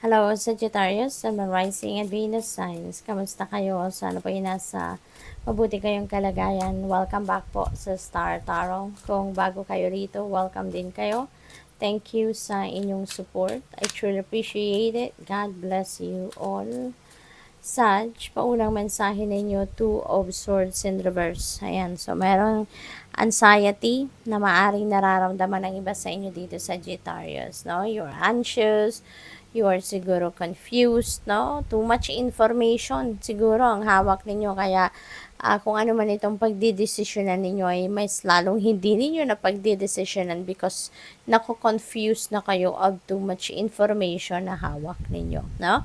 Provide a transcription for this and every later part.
Hello, Sagittarius, Sun, Moon, Rising, and Venus signs. Kamusta kayo? Sana po ay nasa mabuti kayong kalagayan. Welcome back po sa Star Tarot. Kung bago kayo rito, welcome din kayo. Thank you sa inyong support. I truly appreciate it. God bless you all. Sag, paunang mensahe ninyo, Two of Swords in Reverse. Ayan, so mayroong anxiety na maaring nararamdaman ng iba sa inyo dito sa Sagittarius, no? You're anxious, you are siguro confused, no? Too much information siguro ang hawak ninyo, kaya kung ano man itong pagdidesisyonan ninyo ay mas lalong hindi ninyo na pagdidesisyonan because nako-confuse na kayo of too much information na hawak ninyo, no?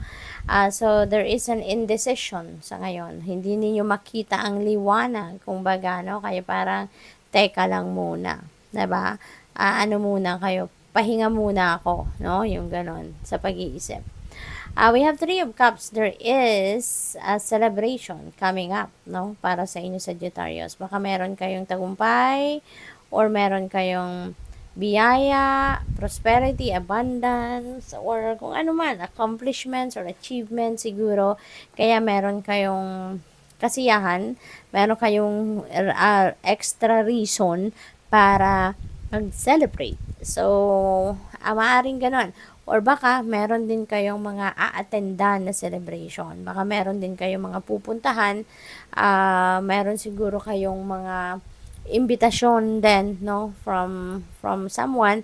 So there is an indecision sa ngayon. Hindi ninyo makita ang liwanag, kumbaga, no? Kaya parang, teka lang muna, diba? Ano muna kayo, pahinga muna ako, no? Yung ganon, sa pag-iisip. We have Three of Cups. There is a celebration coming up, no? Para sa inyo, Sagittarius. Baka meron kayong tagumpay or meron kayong biyaya, prosperity, abundance, or kung ano man, accomplishments or achievements siguro. Kaya meron kayong kasiyahan, meron kayong extra reason para mag-celebrate. So, maaaring ganon. Or baka meron din kayong mga a-attendan na celebration. Baka meron din kayong mga pupuntahan. Meron siguro kayong mga invitation din, no, from someone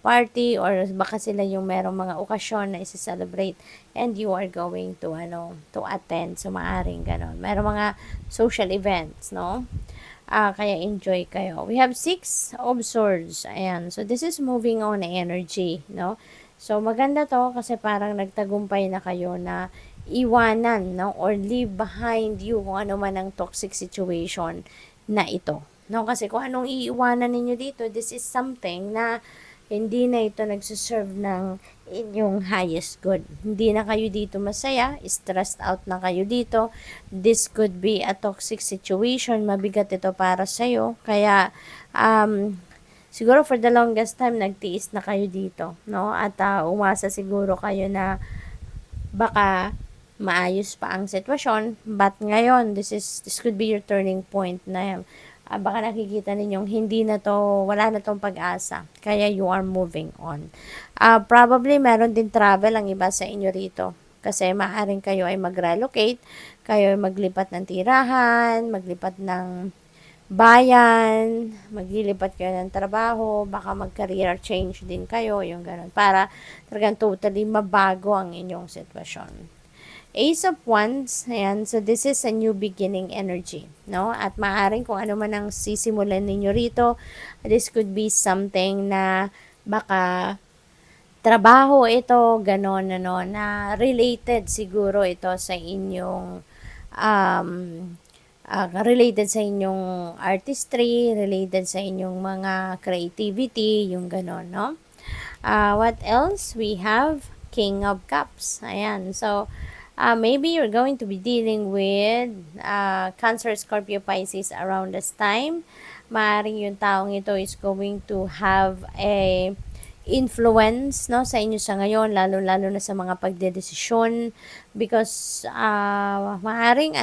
party, or baka sila yung merong mga okasyon na i-celebrate and you are going to attend. So maaring ganon. Merong mga social events, no? Kaya enjoy kayo. We have Six of Swords. Ayan. So, this is moving on energy, no? So, maganda to kasi parang nagtagumpay na kayo na iwanan, no? Or leave behind you kung ano man ang toxic situation na ito. No? Kasi kung anong iiwanan ninyo dito, this is something na hindi na ito nagsiserve ng inyong highest good. Hindi na kayo dito masaya, stressed out na kayo dito. This could be a toxic situation, mabigat ito para sa'yo. Kaya, siguro for the longest time, nagtiis na kayo dito, no? At umasa siguro kayo na baka maayos pa ang sitwasyon. But ngayon, this could be your turning point na baka nakikita ninyong hindi na to, wala na tong pag-asa. Kaya you are moving on. Probably meron din travel ang iba sa inyo rito. Kasi maaaring kayo ay mag-relocate, kayo ay maglipat ng tirahan, maglipat ng bayan, maglilipat kayo ng trabaho, baka mag-career change din kayo, yung ganun. Para talagang totally mabago ang inyong sitwasyon. Ace of Wands, ayan, so this is a new beginning energy, no? At maaaring kung ano man ang sisimulan ninyo rito, this could be something na baka trabaho ito, ganon, ano, na related siguro ito sa inyong, related sa inyong artistry, related sa inyong mga creativity, yung ganon, no? What else? We have King of Cups, ayan, so, maybe you're going to be dealing with Cancer, Scorpio, Pisces around this time. Maaaring yung taong ito is going to have a influence, no, sa inyo sa ngayon, lalo-lalo na sa mga pagdedesisyon because maaaring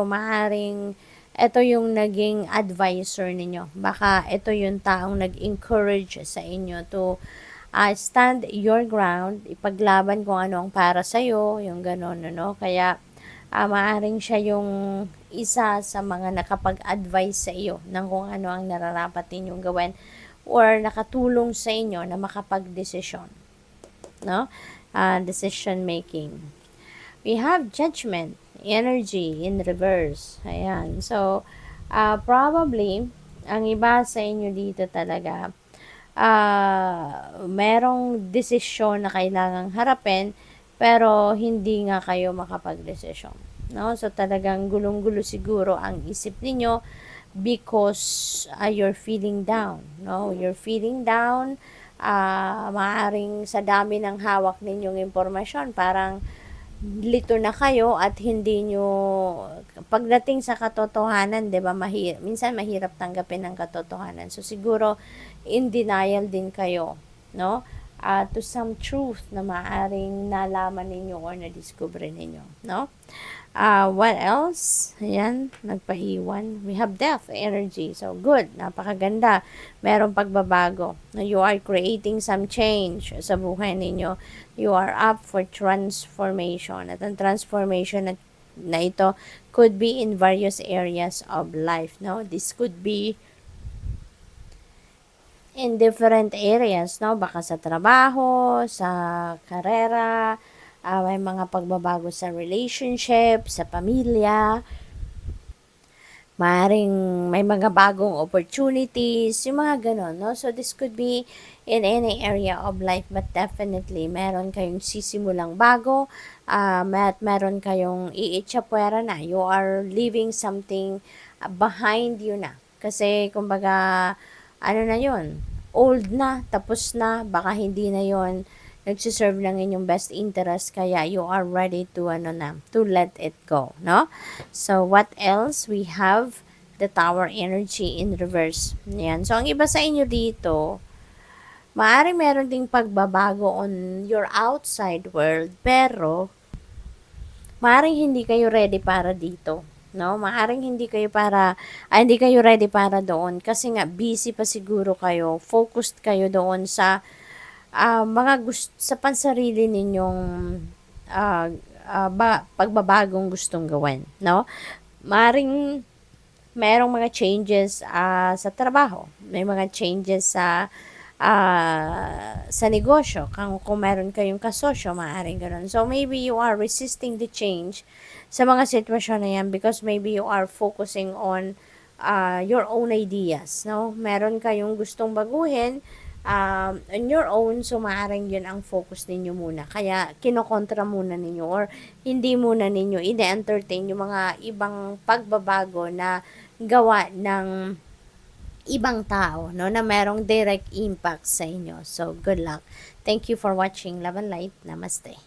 maaaring ito yung naging advisor ninyo. Baka ito yung taong nag-encourage sa inyo to stand your ground, ipaglaban kung ano ang para sa'yo, yung gano'n, ano. Kaya, maaaring siya yung isa sa mga nakapag-advise sa iyo ng kung ano ang nararapat ninyong gawin or nakatulong sa inyo na makapag-desisyon, no? Decision making. We have Judgment, energy in reverse. Ayan. So, probably, ang iba sa inyo dito talaga, merong desisyon na kailangang harapin pero hindi nga kayo makapag-desisyon, no? So talagang gulong-gulo siguro ang isip niyo because you're feeling down, no? You're feeling down, maaring sa dami ng hawak ninyong impormasyon, parang lito na kayo at hindi nyo, pagdating sa katotohanan, 'di ba, minsan mahirap tanggapin ang katotohanan. So siguro in denial din kayo, no? to some truth na maaring nalaman ninyo or na-discover ninyo, no? What else? Ayan, nagpaiwan. We have death energy. So, good. Napakaganda. Merong pagbabago. You are creating some change sa buhay ninyo. You are up for transformation. At ang transformation na ito could be in various areas of life, no? This could be in different areas, no? Baka sa trabaho, sa karera, may mga pagbabago sa relationship, sa pamilya, maaaring may mga bagong opportunities, yung mga ganon, no? So, this could be in any area of life, but definitely, meron kayong sisimulang bago, meron kayong iitsapwera na. You are leaving something behind you na. Kasi, kumbaga, ano na yun, old na, tapos na, baka hindi na yun nagsiserve ng inyong best interest, kaya you are ready to to let it go, no? So what else? We have the Tower energy in reverse. Yan. So ang iba sa inyo dito, maaaring meron ding pagbabago on your outside world, pero maaaring hindi kayo ready para dito, no? Maaaring hindi kayo ready para doon kasi nga busy pa siguro kayo, focused kayo doon sa sa pansarili ninyong pagbabagong gustong gawin, no? Maring merong mga changes sa trabaho, may mga changes sa negosyo, kung meron kayong kasosyo, maaaring ganoon. So, maybe you are resisting the change sa mga sitwasyon na yan because maybe you are focusing on your own ideas, no? Meron kayong gustong baguhin, on your own, so maaaring yun ang focus ninyo muna. Kaya, kinokontra muna ninyo or hindi muna ninyo ine-entertain yung mga ibang pagbabago na gawa ng ibang tao, no, na merong direct impact sa inyo. So, good luck. Thank you for watching. Love and light. Namaste.